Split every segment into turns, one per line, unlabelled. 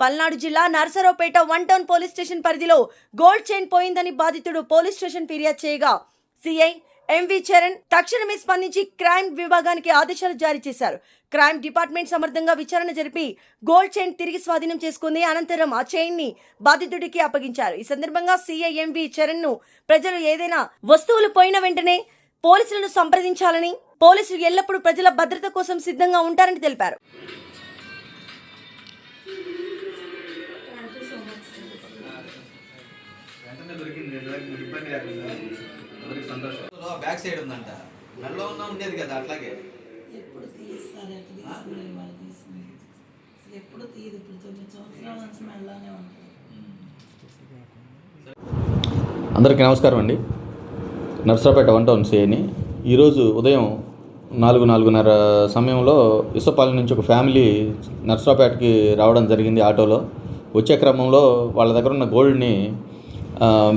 పల్నాడు జిల్లా Narasaraopet 1 town police station పరిధిలో gold chain పోయిందని బాధితుడు పోలీస్ స్టేషన్ ఫిర్యాదు చేయగా సిఐ ఎంవి చరణ్ తక్షణమే స్పందించి క్రైమ్ విభాగానికి ఆదేశాలు జారీ చేశారు. క్రైమ్ డిపార్ట్మెంట్ సమర్థంగా విచారణ జరిపి గోల్డ్ చైన్ తిరిగి స్వాధీనం చేసుకుంది. అనంతరం ఆ చైన్ ని బాధితుడికి అప్పగించారు. ఈ సందర్భంగా సిఐ ఎంవి చరణ్ ను ప్రజలు ఏదైనా వస్తువులు పోయిన వెంటనే పోలీసులను సంప్రదించాలని, పోలీసులు ఎల్లప్పుడూ ప్రజల భద్రత కోసం సిద్ధంగా ఉంటారని తెలిపారు.
బ్యాక్ సైడ్ ఉందంట, మెడలో ఉన్న ఉండేది కదా అట్లాగే.
ఎప్పుడు తీస్తారు, ఎట్లా తీసుకుని వాళ్ళు తీసుకుని ఎప్పుడు తీయదు. ఇప్పుడు 9 సంవత్సరాల నుంచి మెడలోనే ఉంటుంది.
అందరికీ నమస్కారం అండి. నర్సరావుపేట 1 టౌన్ సిఐని. ఈరోజు ఉదయం 4:30 సమయంలో ఇసుపాలెం నుంచి ఒక ఫ్యామిలీ నర్సరావుపేటకి రావడం జరిగింది ఆటోలో. వచ్చే క్రమంలో వాళ్ళ దగ్గర ఉన్న గోల్డ్ని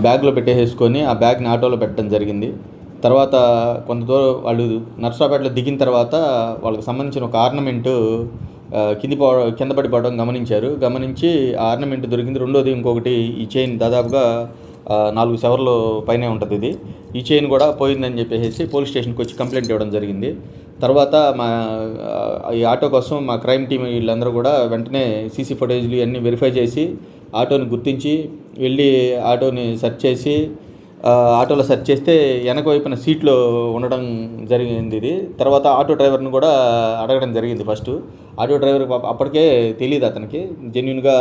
బ్యాగ్లో పెట్టేసుకొని ఆ బ్యాగ్ని ఆటోలో పెట్టడం జరిగింది. తర్వాత కొంత దూరం వాళ్ళు నర్సరావుపేటలో దిగిన తర్వాత వాళ్ళకి సంబంధించిన ఒక ఆర్నమెంటు కింద పడిపోవడం గమనించి ఆ ఆర్నమెంట్ దొరికింది. రెండోది ఇంకొకటి ఈ చైన్ దాదాపుగా 4 సెవర్ల పైనే ఉంటుంది. ఈ చైన్ కూడా పోయిందని చెప్పేసి పోలీస్ స్టేషన్కి వచ్చి కంప్లైంట్ ఇవ్వడం జరిగింది. తర్వాత ఈ ఆటో కోసం మా క్రైమ్ టీం వీళ్ళందరూ కూడా వెంటనే సీసీ ఫుటేజ్లు అన్నీ వెరిఫై చేసి ఆటోని గుర్తించి వెళ్ళి ఆటోని సెర్చ్ చేసి ఆటోలో సెర్చ్ చేస్తే వెనక వైపున సీట్లో ఉండడం జరిగింది. తర్వాత ఆటో డ్రైవర్ని కూడా అడగడం జరిగింది. ఫస్ట్ ఆటో డ్రైవర్ అప్పటికే తెలియదు అతనికి,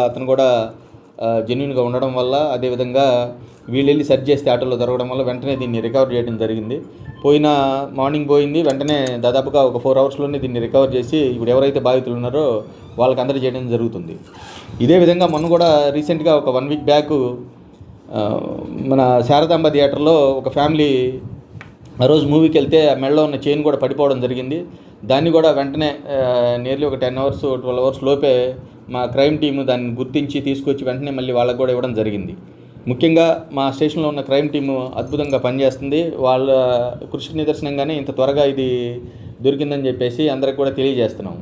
అతను కూడా జెన్యూన్గా ఉండడం వల్ల, అదేవిధంగా వీళ్ళు వెళ్ళి సెర్చ్ చేస్తే ఆటోలో దొరకడం వల్ల వెంటనే దీన్ని రికవర్ చేయడం జరిగింది. మార్నింగ్ పోయింది, వెంటనే దాదాపుగా ఒక 4 అవర్స్లోనే దీన్ని రికవర్ చేసి ఇప్పుడు ఎవరైతే బాధితులు ఉన్నారో వాళ్ళకి అందరూ చేయడం జరుగుతుంది. ఇదే విధంగా మొన్న కూడా రీసెంట్గా ఒక 1 వీక్ బ్యాక్ మన శారదాంబ థియేటర్లో ఒక ఫ్యామిలీ ఆ రోజు మూవీకి వెళ్తే ఆ మెడలో ఉన్న చైన్ కూడా పడిపోవడం జరిగింది. దాన్ని కూడా వెంటనే నియర్లీ ఒక 10 అవర్స్ 12 అవర్స్ లోపే మా క్రైమ్ టీము దాన్ని గుర్తించి తీసుకొచ్చి వెంటనే మళ్ళీ వాళ్ళకు కూడా ఇవ్వడం జరిగింది. ముఖ్యంగా మా స్టేషన్లో ఉన్న క్రైమ్ టీము అద్భుతంగా పనిచేస్తుంది. వాళ్ళ కృషి నిదర్శనంగానే ఇంత త్వరగా ఇది దొరికిందని చెప్పేసి అందరికి కూడా తెలియజేస్తున్నాము.